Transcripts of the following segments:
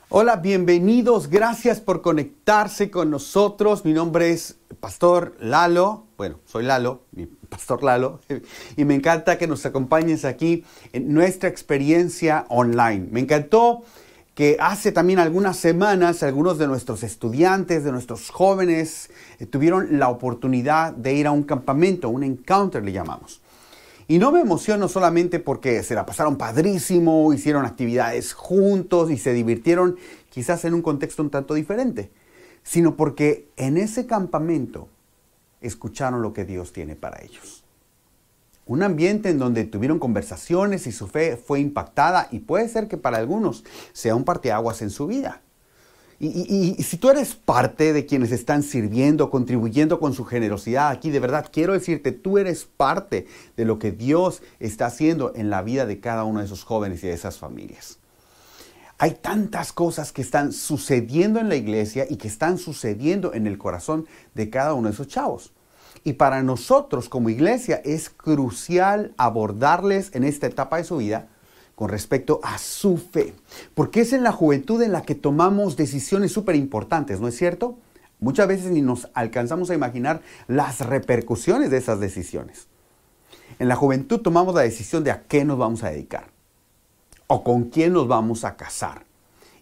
Hola, bienvenidos. Gracias por conectarse con nosotros. Mi nombre es Pastor Lalo. Bueno, soy Lalo, mi Pastor Lalo. Y me encanta que nos acompañes aquí en nuestra experiencia online. Me encantó que hace también algunas semanas algunos de nuestros estudiantes, de nuestros jóvenes, tuvieron la oportunidad de ir a un campamento, un encounter le llamamos. Y no me emociono solamente porque se la pasaron padrísimo, hicieron actividades juntos y se divirtieron quizás en un contexto un tanto diferente, sino porque en ese campamento escucharon lo que Dios tiene para ellos. Un ambiente en donde tuvieron conversaciones y su fe fue impactada y puede ser que para algunos sea un parteaguas en su vida. Y si tú eres parte de quienes están sirviendo, contribuyendo con su generosidad aquí, de verdad quiero decirte, tú eres parte de lo que Dios está haciendo en la vida de cada uno de esos jóvenes y de esas familias. Hay tantas cosas que están sucediendo en la iglesia y que están sucediendo en el corazón de cada uno de esos chavos. Y para nosotros como iglesia es crucial abordarles en esta etapa de su vida con respecto a su fe. Porque es en la juventud en la que tomamos decisiones súper importantes, ¿no es cierto? Muchas veces ni nos alcanzamos a imaginar las repercusiones de esas decisiones. En la juventud tomamos la decisión de a qué nos vamos a dedicar o con quién nos vamos a casar.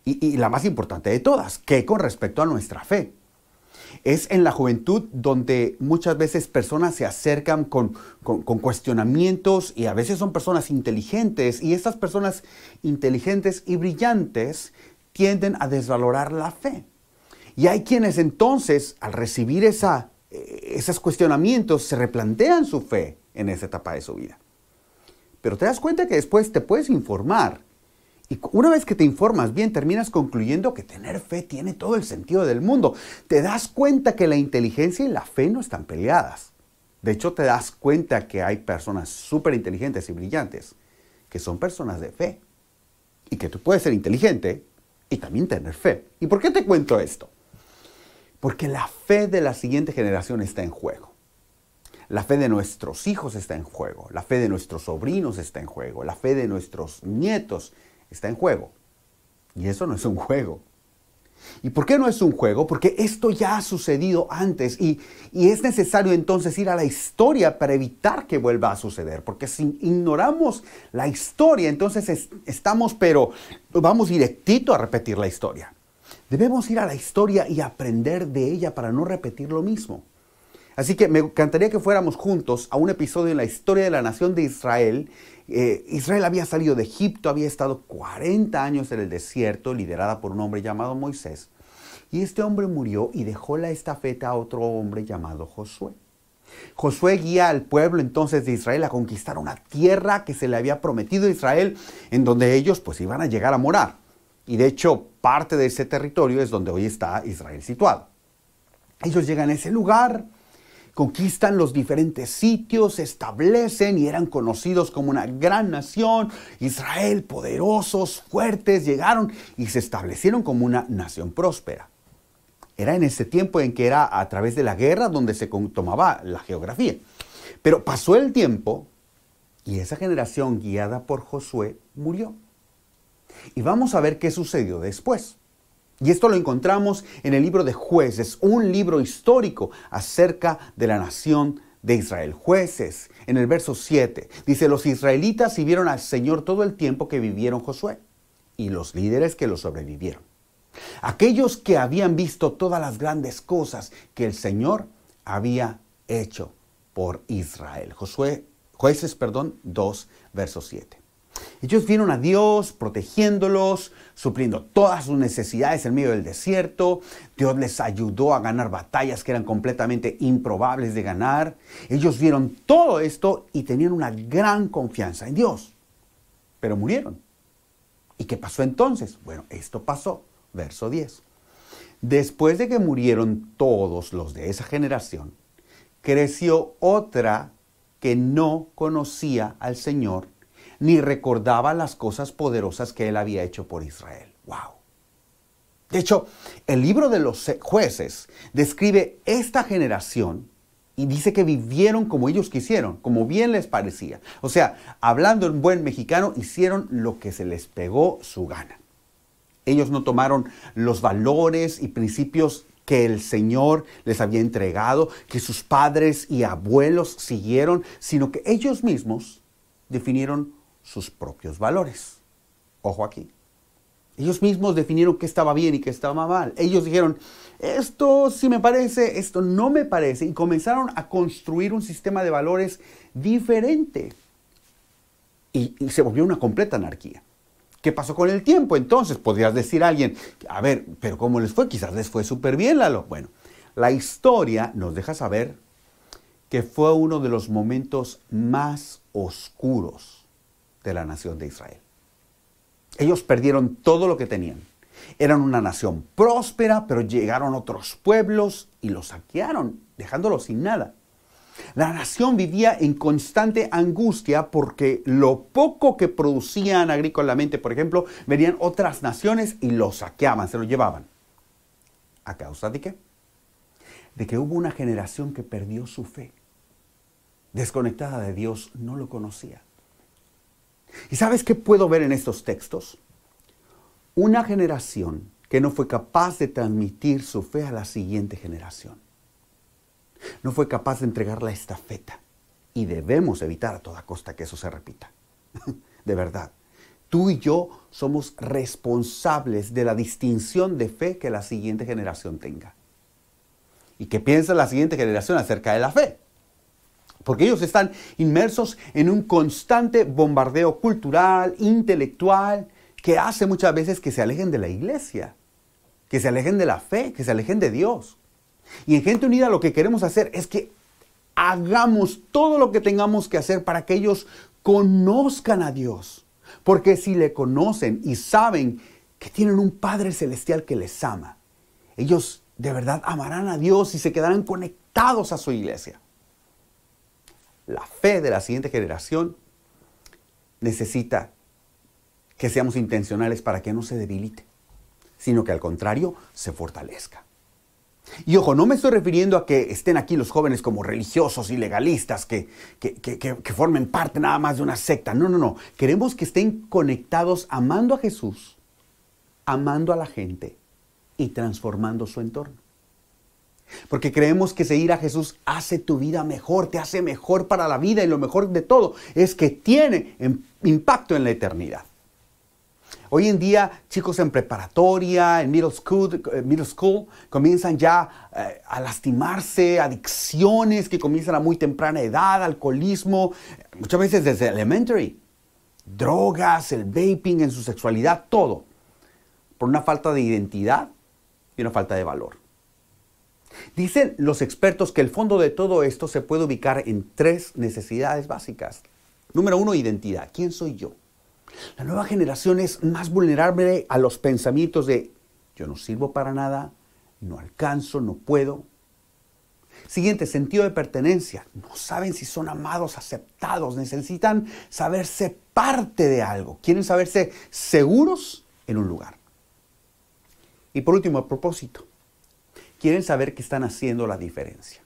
Y la más importante de todas, ¿qué con respecto a nuestra fe? Es en la juventud donde muchas veces personas se acercan con cuestionamientos y a veces son personas inteligentes y estas personas inteligentes y brillantes tienden a desvalorar la fe. Y hay quienes entonces al recibir esos cuestionamientos se replantean su fe en esa etapa de su vida. Pero te das cuenta que después te puedes informar. Y una vez que te informas bien, terminas concluyendo que tener fe tiene todo el sentido del mundo. Te das cuenta que la inteligencia y la fe no están peleadas. De hecho, te das cuenta que hay personas súper inteligentes y brillantes que son personas de fe. Y que tú puedes ser inteligente y también tener fe. ¿Y por qué te cuento esto? Porque la fe de la siguiente generación está en juego. La fe de nuestros hijos está en juego. La fe de nuestros sobrinos está en juego. La fe de nuestros nietos está en juego. Y eso no es un juego. ¿Y por qué no es un juego? Porque esto ya ha sucedido antes y es necesario entonces ir a la historia para evitar que vuelva a suceder. Porque si ignoramos la historia, entonces pero vamos directito a repetir la historia. Debemos ir a la historia y aprender de ella para no repetir lo mismo. Así que me encantaría que fuéramos juntos a un episodio en la historia de la nación de Israel. Israel había salido de Egipto, había estado 40 años en el desierto, liderada por un hombre llamado Moisés. Y este hombre murió y dejó la estafeta a otro hombre llamado Josué. Josué guía al pueblo entonces de Israel a conquistar una tierra que se le había prometido a Israel, en donde ellos pues iban a llegar a morar. Y de hecho, parte de ese territorio es donde hoy está Israel situado. Ellos llegan a ese lugar, conquistan los diferentes sitios, se establecen y eran conocidos como una gran nación. Israel, poderosos, fuertes, llegaron y se establecieron como una nación próspera. Era en ese tiempo en que era a través de la guerra donde se tomaba la geografía. Pero pasó el tiempo y esa generación guiada por Josué murió. Y vamos a ver qué sucedió después. Y esto lo encontramos en el libro de Jueces, un libro histórico acerca de la nación de Israel. Jueces, en el verso 7, dice: los israelitas sirvieron al Señor todo el tiempo que vivieron Josué y los líderes que lo sobrevivieron. Aquellos que habían visto todas las grandes cosas que el Señor había hecho por Israel. Jueces 2, verso 7. Ellos vieron a Dios protegiéndolos, supliendo todas sus necesidades en medio del desierto. Dios les ayudó a ganar batallas que eran completamente improbables de ganar. Ellos vieron todo esto y tenían una gran confianza en Dios. Pero murieron. ¿Y qué pasó entonces? Bueno, esto pasó. Verso 10. Después de que murieron todos los de esa generación, creció otra que no conocía al Señor ni recordaba las cosas poderosas que él había hecho por Israel. ¡Wow! De hecho, el libro de los Jueces describe esta generación y dice que vivieron como ellos quisieron, como bien les parecía. O sea, hablando en buen mexicano, hicieron lo que se les pegó su gana. Ellos no tomaron los valores y principios que el Señor les había entregado, que sus padres y abuelos siguieron, sino que ellos mismos definieron sus propios valores. Ojo aquí. Ellos mismos definieron qué estaba bien y qué estaba mal. Ellos dijeron, esto sí me parece, esto no me parece. Y comenzaron a construir un sistema de valores diferente. Y se volvió una completa anarquía. ¿Qué pasó con el tiempo? Entonces, podrías decir a alguien, a ver, pero ¿cómo les fue? Quizás les fue súper bien, Lalo. Bueno, la historia nos deja saber que fue uno de los momentos más oscuros de la nación de Israel. Ellos perdieron todo lo que tenían. Eran una nación próspera, pero llegaron otros pueblos y los saquearon, dejándolos sin nada. La nación vivía en constante angustia porque lo poco que producían agrícolamente, por ejemplo, venían otras naciones y lo saqueaban, se lo llevaban. ¿A causa de qué? De que hubo una generación que perdió su fe. Desconectada de Dios, no lo conocía. ¿Y sabes qué puedo ver en estos textos? Una generación que no fue capaz de transmitir su fe a la siguiente generación. No fue capaz de entregar la estafeta. Y debemos evitar a toda costa que eso se repita. De verdad. Tú y yo somos responsables de la distinción de fe que la siguiente generación tenga. ¿Y qué piensa la siguiente generación acerca de la fe? Porque ellos están inmersos en un constante bombardeo cultural, intelectual, que hace muchas veces que se alejen de la iglesia, que se alejen de la fe, que se alejen de Dios. Y en Gente Unida lo que queremos hacer es que hagamos todo lo que tengamos que hacer para que ellos conozcan a Dios. Porque si le conocen y saben que tienen un Padre Celestial que les ama, ellos de verdad amarán a Dios y se quedarán conectados a su iglesia. La fe de la siguiente generación necesita que seamos intencionales para que no se debilite, sino que al contrario se fortalezca. Y ojo, no me estoy refiriendo a que estén aquí los jóvenes como religiosos y legalistas que formen parte nada más de una secta. No, no, no. Queremos que estén conectados amando a Jesús, amando a la gente y transformando su entorno. Porque creemos que seguir a Jesús hace tu vida mejor, te hace mejor para la vida y lo mejor de todo es que tiene impacto en la eternidad. Hoy en día, chicos en preparatoria, en middle school comienzan ya a lastimarse, adicciones que comienzan a muy temprana edad, alcoholismo, muchas veces desde elementary, drogas, el vaping en su sexualidad, todo, por una falta de identidad y una falta de valor. Dicen los expertos que el fondo de todo esto se puede ubicar en 3 necesidades básicas. Número 1, identidad. ¿Quién soy yo? La nueva generación es más vulnerable a los pensamientos de yo no sirvo para nada, no alcanzo, no puedo. Siguiente, sentido de pertenencia. No saben si son amados, aceptados, necesitan saberse parte de algo. Quieren saberse seguros en un lugar. Y por último, el propósito. Quieren saber que están haciendo la diferencia.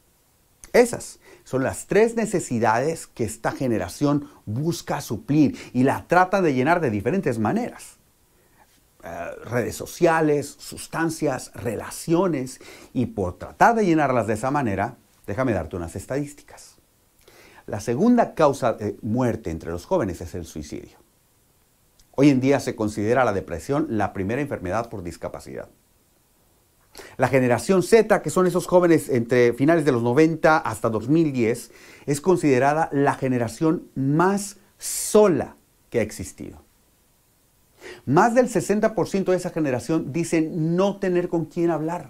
Esas son las 3 necesidades que esta generación busca suplir y la tratan de llenar de diferentes maneras. Redes sociales, sustancias, relaciones, y por tratar de llenarlas de esa manera, déjame darte unas estadísticas. La segunda causa de muerte entre los jóvenes es el suicidio. Hoy en día se considera la depresión la primera enfermedad por discapacidad. La generación Z, que son esos jóvenes entre finales de los 90 hasta 2010, es considerada la generación más sola que ha existido. Más del 60% de esa generación dicen no tener con quién hablar.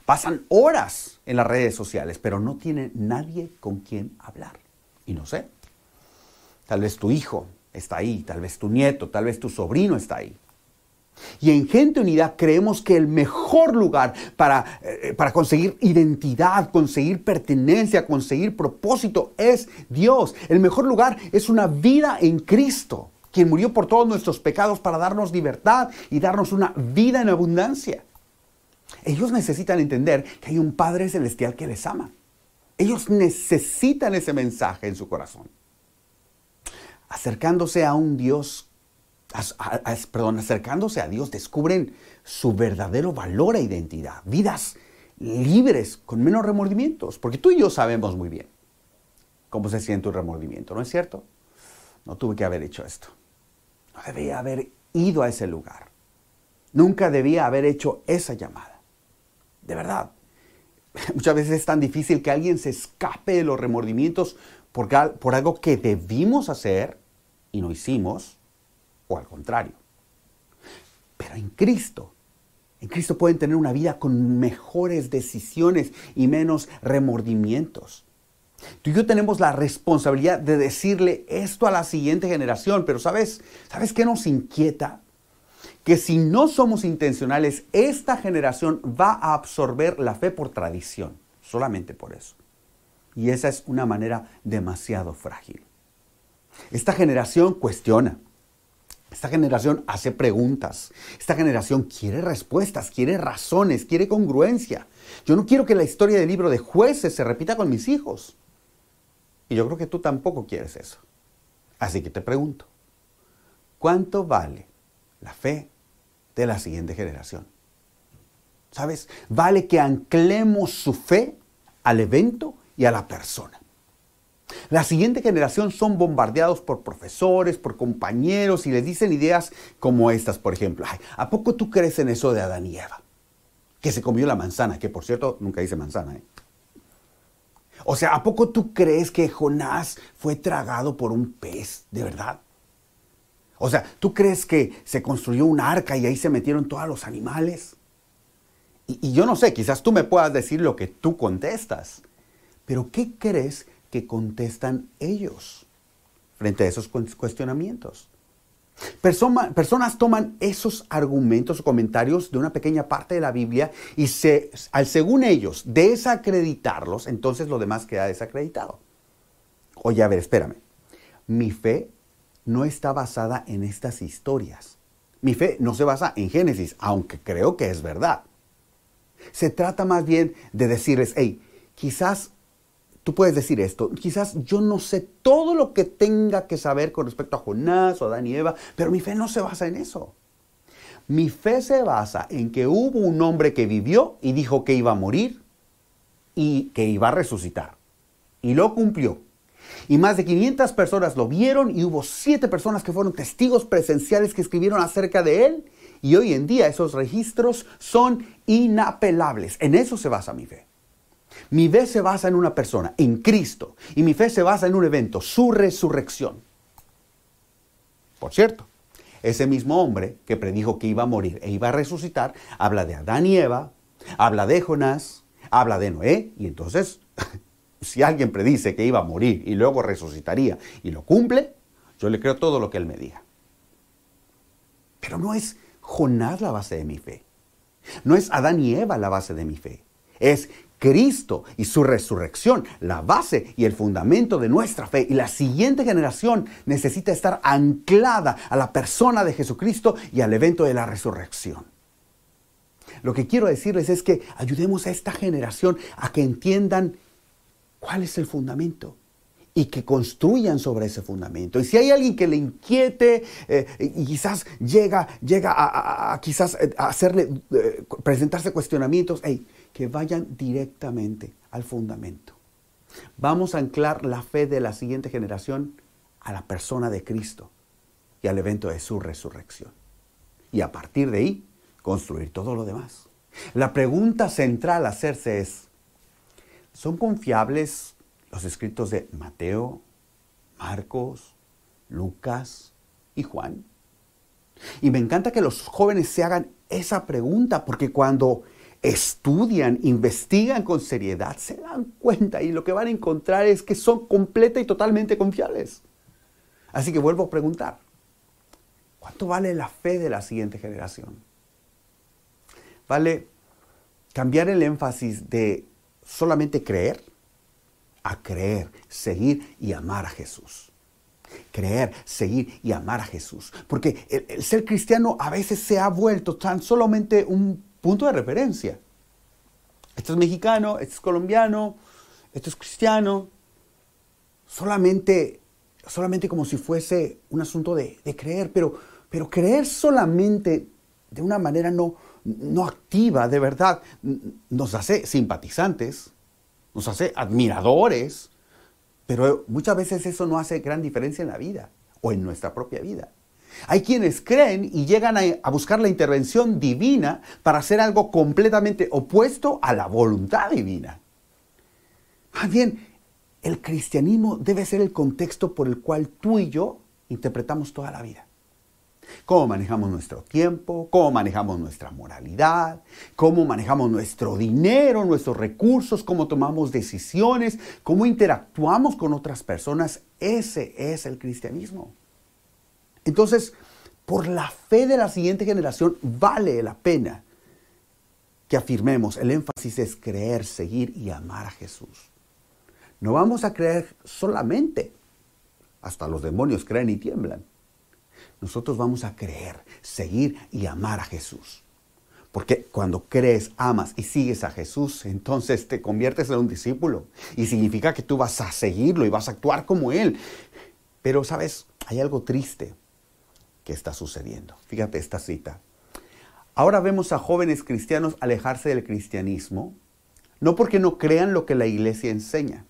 Pasan horas en las redes sociales, pero no tienen nadie con quien hablar. Y no sé, tal vez tu hijo está ahí, tal vez tu nieto, tal vez tu sobrino está ahí. Y en Gente Unida creemos que el mejor lugar para conseguir identidad, conseguir pertenencia, conseguir propósito es Dios. El mejor lugar es una vida en Cristo, quien murió por todos nuestros pecados para darnos libertad y darnos una vida en abundancia. Ellos necesitan entender que hay un Padre Celestial que les ama. Ellos necesitan ese mensaje en su corazón. Acercándose a un Dios acercándose a Dios, descubren su verdadero valor e identidad. Vidas libres, con menos remordimientos. Porque tú y yo sabemos muy bien cómo se siente un remordimiento, ¿no es cierto? No tuve que haber hecho esto. No debía haber ido a ese lugar. Nunca debía haber hecho esa llamada. De verdad. Muchas veces es tan difícil que alguien se escape de los remordimientos por algo que debimos hacer y no hicimos, o al contrario. Pero en Cristo pueden tener una vida con mejores decisiones y menos remordimientos. Tú y yo tenemos la responsabilidad de decirle esto a la siguiente generación, pero ¿sabes qué nos inquieta? Que si no somos intencionales, esta generación va a absorber la fe por tradición, solamente por eso. Y esa es una manera demasiado frágil. Esta generación cuestiona. Esta generación hace preguntas. Esta generación quiere respuestas, quiere razones, quiere congruencia. Yo no quiero que la historia del libro de Jueces se repita con mis hijos. Y yo creo que tú tampoco quieres eso. Así que te pregunto, ¿cuánto vale la fe de la siguiente generación? ¿Sabes? Vale que anclemos su fe al evento y a la persona. La siguiente generación son bombardeados por profesores, por compañeros y les dicen ideas como estas, por ejemplo. Ay, ¿a poco tú crees en eso de Adán y Eva? Que se comió la manzana, que por cierto nunca dice manzana, ¿eh? O sea, ¿a poco tú crees que Jonás fue tragado por un pez? ¿De verdad? O sea, ¿tú crees que se construyó un arca y ahí se metieron todos los animales? Y yo no sé, quizás tú me puedas decir lo que tú contestas. Pero ¿qué crees que contestan ellos frente a esos cuestionamientos? Personas toman esos argumentos o comentarios de una pequeña parte de la Biblia y según ellos, desacreditarlos, entonces lo demás queda desacreditado. Oye, a ver, espérame. Mi fe no está basada en estas historias. Mi fe no se basa en Génesis, aunque creo que es verdad. Se trata más bien de decirles, hey, quizás tú puedes decir esto, quizás yo no sé todo lo que tenga que saber con respecto a Jonás o Adán y Eva, pero mi fe no se basa en eso. Mi fe se basa en que hubo un hombre que vivió y dijo que iba a morir y que iba a resucitar. Y lo cumplió. Y más de 500 personas lo vieron y hubo 7 personas que fueron testigos presenciales que escribieron acerca de él. Y hoy en día esos registros son inapelables. En eso se basa mi fe. Mi fe se basa en una persona, en Cristo. Y mi fe se basa en un evento, su resurrección. Por cierto, ese mismo hombre que predijo que iba a morir e iba a resucitar, habla de Adán y Eva, habla de Jonás, habla de Noé. Y entonces, si alguien predice que iba a morir y luego resucitaría y lo cumple, yo le creo todo lo que él me diga. Pero no es Jonás la base de mi fe. No es Adán y Eva la base de mi fe. Es Cristo y su resurrección, la base y el fundamento de nuestra fe. Y la siguiente generación necesita estar anclada a la persona de Jesucristo y al evento de la resurrección. Lo que quiero decirles es que ayudemos a esta generación a que entiendan cuál es el fundamento y que construyan sobre ese fundamento. Y si hay alguien que le inquiete y quizás llega a quizás a hacerle presentarse cuestionamientos, hey, que vayan directamente al fundamento. Vamos a anclar la fe de la siguiente generación a la persona de Cristo y al evento de su resurrección. Y a partir de ahí, construir todo lo demás. La pregunta central a hacerse es, ¿son confiables los escritos de Mateo, Marcos, Lucas y Juan? Y me encanta que los jóvenes se hagan esa pregunta, porque cuando estudian, investigan con seriedad, se dan cuenta y lo que van a encontrar es que son completa y totalmente confiables. Así que vuelvo a preguntar, ¿cuánto vale la fe de la siguiente generación? ¿Vale cambiar el énfasis de solamente creer a creer, seguir y amar a Jesús? Creer, seguir y amar a Jesús. Porque el ser cristiano a veces se ha vuelto tan solamente un punto de referencia. Esto es mexicano, esto es colombiano, esto es cristiano. Solamente como si fuese un asunto de creer. Pero Pero creer solamente de una manera no activa, de verdad, nos hace simpatizantes, nos hace admiradores, pero muchas veces eso no hace gran diferencia en la vida o en nuestra propia vida. Hay quienes creen y llegan a buscar la intervención divina para hacer algo completamente opuesto a la voluntad divina. Más bien, el cristianismo debe ser el contexto por el cual tú y yo interpretamos toda la vida. Cómo manejamos nuestro tiempo, cómo manejamos nuestra moralidad, cómo manejamos nuestro dinero, nuestros recursos, cómo tomamos decisiones, cómo interactuamos con otras personas. Ese es el cristianismo. Entonces, por la fe de la siguiente generación, vale la pena que afirmemos. El énfasis es creer, seguir y amar a Jesús. No vamos a creer solamente. Hasta los demonios creen y tiemblan. Nosotros vamos a creer, seguir y amar a Jesús. Porque cuando crees, amas y sigues a Jesús, entonces te conviertes en un discípulo. Y significa que tú vas a seguirlo y vas a actuar como Él. Pero, ¿sabes? Hay algo triste que está sucediendo. Fíjate esta cita. Ahora vemos a jóvenes cristianos alejarse del cristianismo, no porque no crean lo que la iglesia enseña,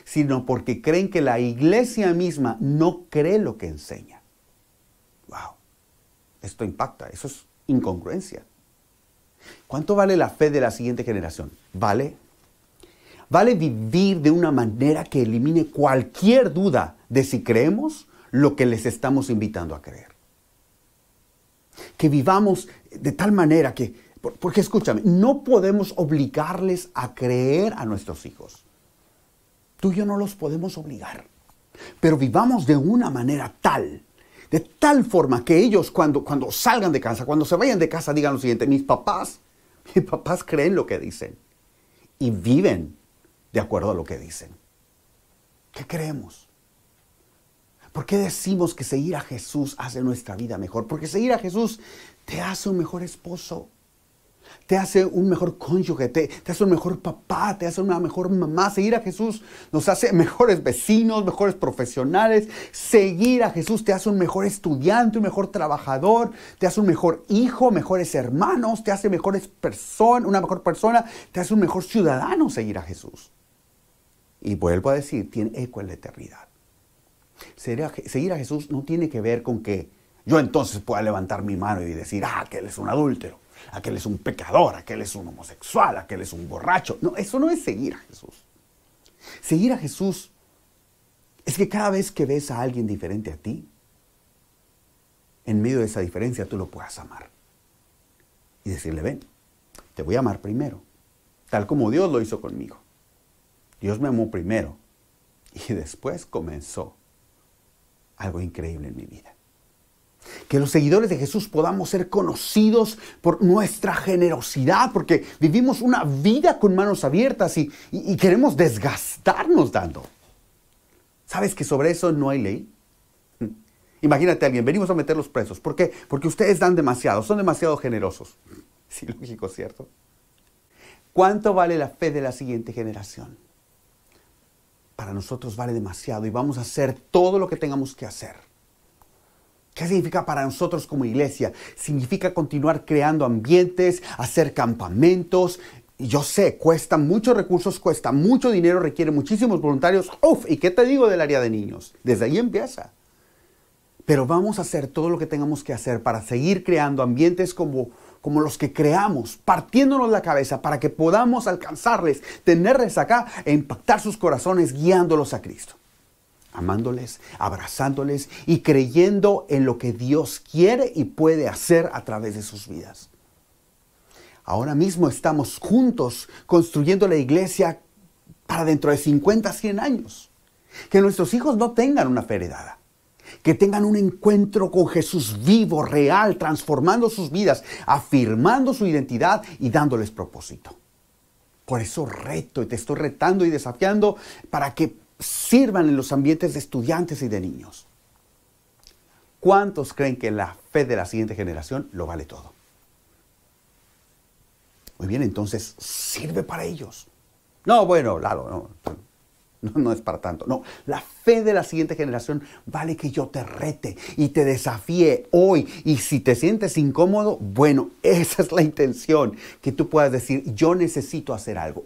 sino porque creen que la iglesia misma no cree lo que enseña. ¡Wow! Esto impacta, eso es incongruencia. ¿Cuánto vale la fe de la siguiente generación? ¿Vale vivir de una manera que elimine cualquier duda de si creemos lo que les estamos invitando a creer? Que vivamos de tal manera que, porque escúchame, no podemos obligarles a creer a nuestros hijos. Tú y yo no los podemos obligar, pero vivamos de una manera tal, de tal forma que ellos cuando salgan de casa, cuando se vayan de casa, digan lo siguiente: mis papás creen lo que dicen y viven de acuerdo a lo que dicen. ¿Qué creemos? ¿Por qué decimos que seguir a Jesús hace nuestra vida mejor? Porque seguir a Jesús te hace un mejor esposo, te hace un mejor cónyuge, te hace un mejor papá, te hace una mejor mamá. Seguir a Jesús nos hace mejores vecinos, mejores profesionales. Seguir a Jesús te hace un mejor estudiante, un mejor trabajador, te hace un mejor hijo, mejores hermanos, te hace una mejor persona, te hace un mejor ciudadano seguir a Jesús. Y vuelvo a decir, tiene eco en la eternidad. Seguir a Jesús no tiene que ver con que yo entonces pueda levantar mi mano y decir: aquel es un adúltero, aquel es un pecador, aquel es un homosexual, aquel es un borracho. No, eso no es seguir a Jesús. Seguir a Jesús es que cada vez que ves a alguien diferente a ti, en medio de esa diferencia tú lo puedas amar. Y decirle: ven, te voy a amar primero, tal como Dios lo hizo conmigo. Dios me amó primero y después comenzó algo increíble en mi vida. Que los seguidores de Jesús podamos ser conocidos por nuestra generosidad, porque vivimos una vida con manos abiertas y queremos desgastarnos dando. ¿Sabes que sobre eso no hay ley? Imagínate a alguien: venimos a meterlos presos. ¿Por qué? Porque ustedes dan demasiado, son demasiado generosos. Sí, lógico, ¿cierto? ¿Cuánto vale la fe de la siguiente generación? Para nosotros vale demasiado y vamos a hacer todo lo que tengamos que hacer. ¿Qué significa para nosotros como iglesia? Significa continuar creando ambientes, hacer campamentos. Y yo sé, cuesta muchos recursos, cuesta mucho dinero, requiere muchísimos voluntarios. ¡Uf! ¿Y qué te digo del área de niños? Desde ahí empieza. Pero vamos a hacer todo lo que tengamos que hacer para seguir creando ambientes como los que creamos, partiéndonos la cabeza para que podamos alcanzarles, tenerles acá e impactar sus corazones, guiándolos a Cristo. Amándoles, abrazándoles y creyendo en lo que Dios quiere y puede hacer a través de sus vidas. Ahora mismo estamos juntos construyendo la iglesia para dentro de 50, 100 años. Que nuestros hijos no tengan una fe heredada. Que tengan un encuentro con Jesús vivo, real, transformando sus vidas, afirmando su identidad y dándoles propósito. Por eso reto y te estoy retando y desafiando para que sirvan en los ambientes de estudiantes y de niños. ¿Cuántos creen que la fe de la siguiente generación lo vale todo? Muy bien, entonces sirve para ellos. No, bueno, Lalo, no. no es para tanto. No, la fe de la siguiente generación vale que yo te rete y te desafíe hoy. Y si te sientes incómodo, bueno, esa es la intención. Que tú puedas decir, yo necesito hacer algo.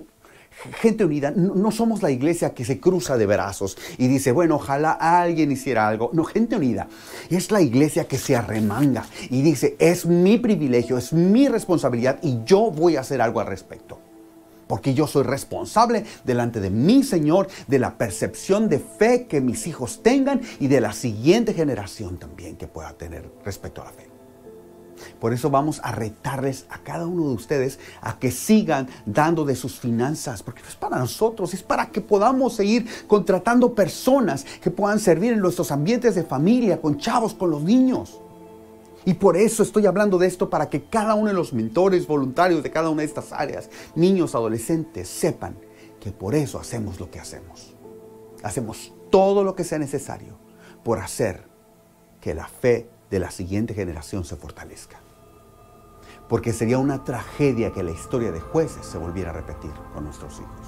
Gente unida, no somos la iglesia que se cruza de brazos y dice, bueno, ojalá alguien hiciera algo. No, gente unida es la iglesia que se arremanga y dice, es mi privilegio, es mi responsabilidad y yo voy a hacer algo al respecto. Porque yo soy responsable delante de mi Señor, de la percepción de fe que mis hijos tengan y de la siguiente generación también que pueda tener respecto a la fe. Por eso vamos a retarles a cada uno de ustedes a que sigan dando de sus finanzas, porque no es para nosotros, es para que podamos seguir contratando personas que puedan servir en nuestros ambientes de familia, con chavos, con los niños. Y por eso estoy hablando de esto, para que cada uno de los mentores voluntarios de cada una de estas áreas, niños, adolescentes, sepan que por eso hacemos lo que hacemos. Hacemos todo lo que sea necesario por hacer que la fe de la siguiente generación se fortalezca. Porque sería una tragedia que la historia de Jueces se volviera a repetir con nuestros hijos.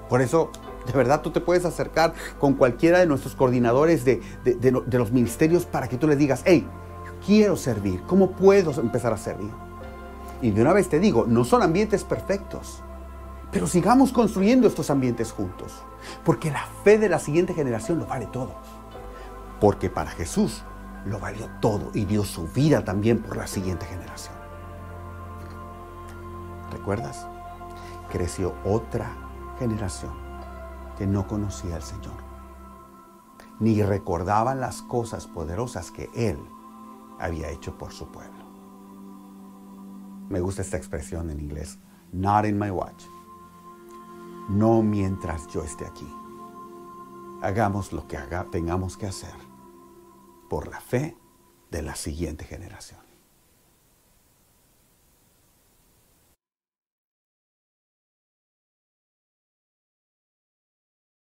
Por eso, de verdad, tú te puedes acercar con cualquiera de nuestros coordinadores de los ministerios para que tú les digas, hey, quiero servir, ¿cómo puedo empezar a servir? Y de una vez te digo, no son ambientes perfectos, pero sigamos construyendo estos ambientes juntos, porque la fe de la siguiente generación lo vale todo. Porque para Jesús lo valió todo y dio su vida también por la siguiente generación. ¿Recuerdas? Creció otra generación que no conocía al Señor, ni recordaban las cosas poderosas que Él había hecho por su pueblo. Me gusta esta expresión en inglés, not in my watch. No mientras yo esté aquí. Hagamos lo que tengamos que hacer por la fe de la siguiente generación.